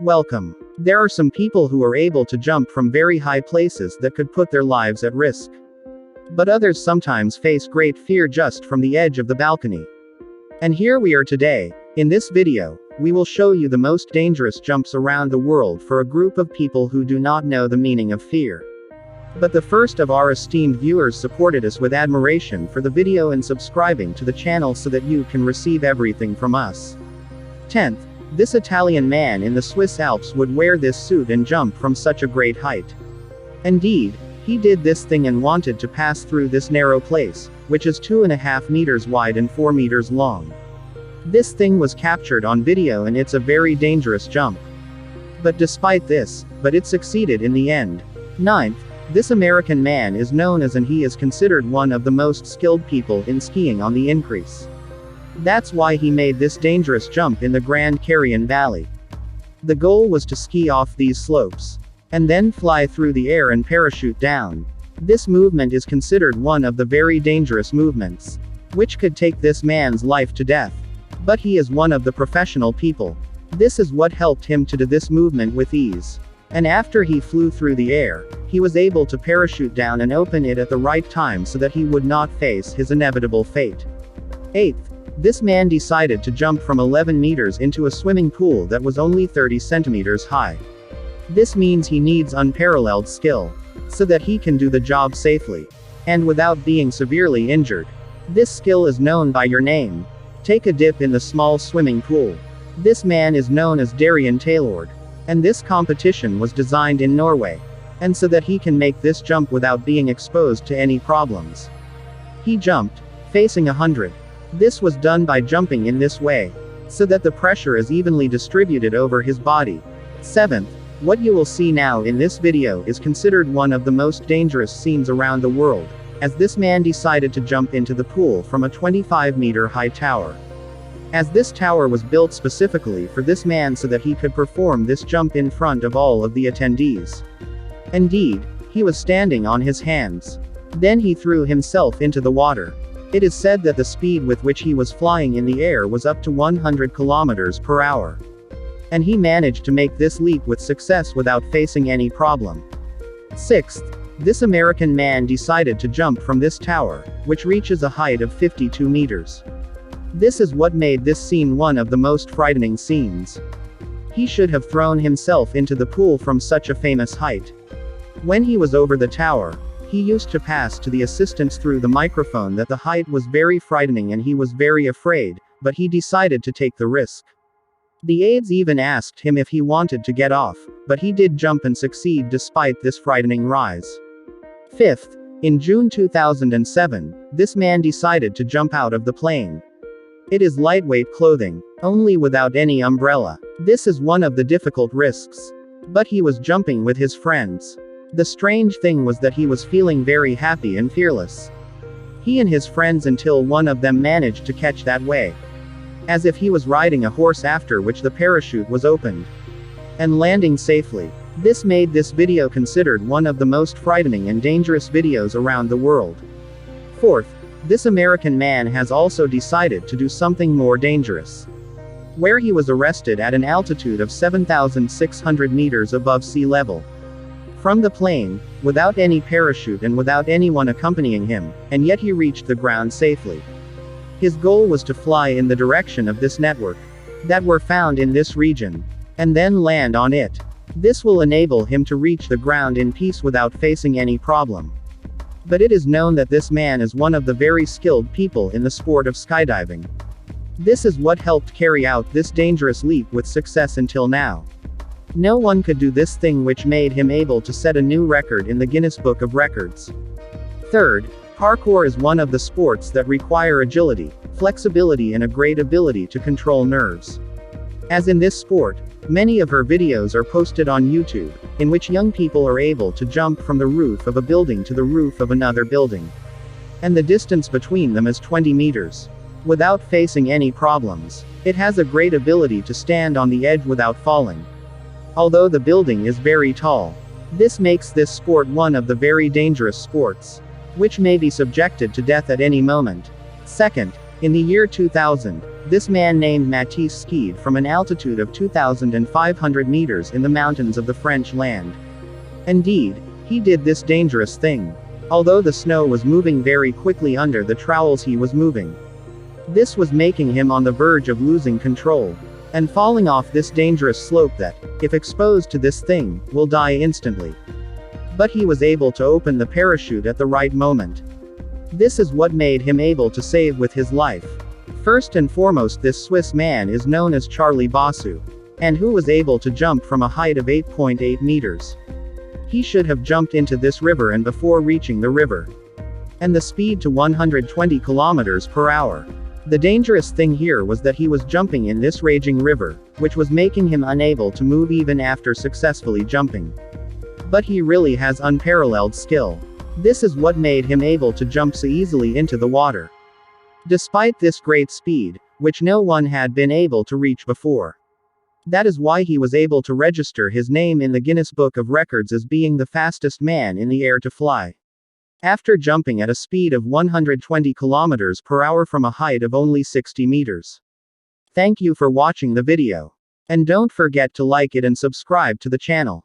welcome. There are some people who are able to jump from very high places that could put their lives at risk. But others sometimes face great fear just from the edge of the balcony. And here we are today. In this video, we will show you the most dangerous jumps around the world for a group of people who do not know the meaning of fear. But the first of our esteemed viewers supported us with admiration for the video and subscribing to the channel so that you can receive everything from us. 10th. This Italian man in the Swiss Alps would wear this suit and jump from such a great height. Indeed, he did this thing and wanted to pass through this narrow place, which is 2.5 meters wide and 4 meters long. This thing was captured on video and it's a very dangerous jump. But despite this, it succeeded in the end. 9th. This American man is known as and he is considered one of the most skilled people in skiing on the increase. That's why he made this dangerous jump in the Grand Carrion Valley. The goal was to ski off these slopes, and then fly through the air and parachute down. This movement is considered one of the very dangerous movements, which could take this man's life to death. But he is one of the professional people. This is what helped him to do this movement with ease. And after he flew through the air, he was able to parachute down and open it at the right time so that he would not face his inevitable fate. 8th. This man decided to jump from 11 meters into a swimming pool that was only 30 centimeters high. This means he needs unparalleled skill, so that he can do the job safely, and without being severely injured. This skill is known by your name. Take a dip in the small swimming pool. This man is known as Darian Taylord. And this competition was designed in Norway. And so that he can make this jump without being exposed to any problems. He jumped, facing 100. This was done by jumping in this way, so that the pressure is evenly distributed over his body. 7th. What you will see now in this video is considered one of the most dangerous scenes around the world, as this man decided to jump into the pool from a 25-meter high tower. As this tower was built specifically for this man so that he could perform this jump in front of all of the attendees. Indeed, he was standing on his hands. Then he threw himself into the water. It is said that the speed with which he was flying in the air was up to 100 kilometers per hour. And he managed to make this leap with success without facing any problem. 6th. This American man decided to jump from this tower, which reaches a height of 52 meters. This is what made this scene one of the most frightening scenes. He should have thrown himself into the pool from such a famous height. When he was over the tower, he used to pass to the assistants through the microphone that the height was very frightening and he was very afraid, but he decided to take the risk. The aides even asked him if he wanted to get off, but he did jump and succeed despite this frightening rise. 5th. In June 2007, this man decided to jump out of the plane. It is lightweight clothing, only without any umbrella. This is one of the difficult risks. But he was jumping with his friends. The strange thing was that he was feeling very happy and fearless. He and his friends until one of them managed to catch that way. As if he was riding a horse, after which the parachute was opened. And landing safely. This made this video considered one of the most frightening and dangerous videos around the world. 4th. This American man has also decided to do something more dangerous. Where he was arrested at an altitude of 7,600 meters above sea level. From the plane, without any parachute and without anyone accompanying him, and yet he reached the ground safely. His goal was to fly in the direction of this network that were found in this region, and then land on it. This will enable him to reach the ground in peace without facing any problem. But it is known that this man is one of the very skilled people in the sport of skydiving. This is what helped carry out this dangerous leap with success until now. No one could do this thing, which made him able to set a new record in the Guinness Book of Records. 3rd. Parkour is one of the sports that require agility, flexibility and a great ability to control nerves. As in this sport, many of her videos are posted on YouTube, in which young people are able to jump from the roof of a building to the roof of another building. And the distance between them is 20 meters. Without facing any problems. It has a great ability to stand on the edge without falling. Although the building is very tall. This makes this sport one of the very dangerous sports, which may be subjected to death at any moment. 2nd. In the year 2000, this man named Matisse skied from an altitude of 2,500 meters in the mountains of the French land. Indeed, he did this dangerous thing. Although the snow was moving very quickly under the trowels he was moving. This was making him on the verge of losing control. And falling off this dangerous slope that, if exposed to this thing, will die instantly. But he was able to open the parachute at the right moment. This is what made him able to save with his life. First and foremost, this Swiss man is known as Charlie Bossu. And who was able to jump from a height of 8.8 meters. He should have jumped into this river and before reaching the river. And the speed to 120 kilometers per hour. The dangerous thing here was that he was jumping in this raging river, which was making him unable to move even after successfully jumping. But he really has unparalleled skill. This is what made him able to jump so easily into the water. Despite this great speed, which no one had been able to reach before. That is why he was able to register his name in the Guinness Book of Records as being the fastest man in the air to fly. After jumping at a speed of 120 kilometers per hour from a height of only 60 meters. Thank you for watching the video. And don't forget to like it and subscribe to the channel.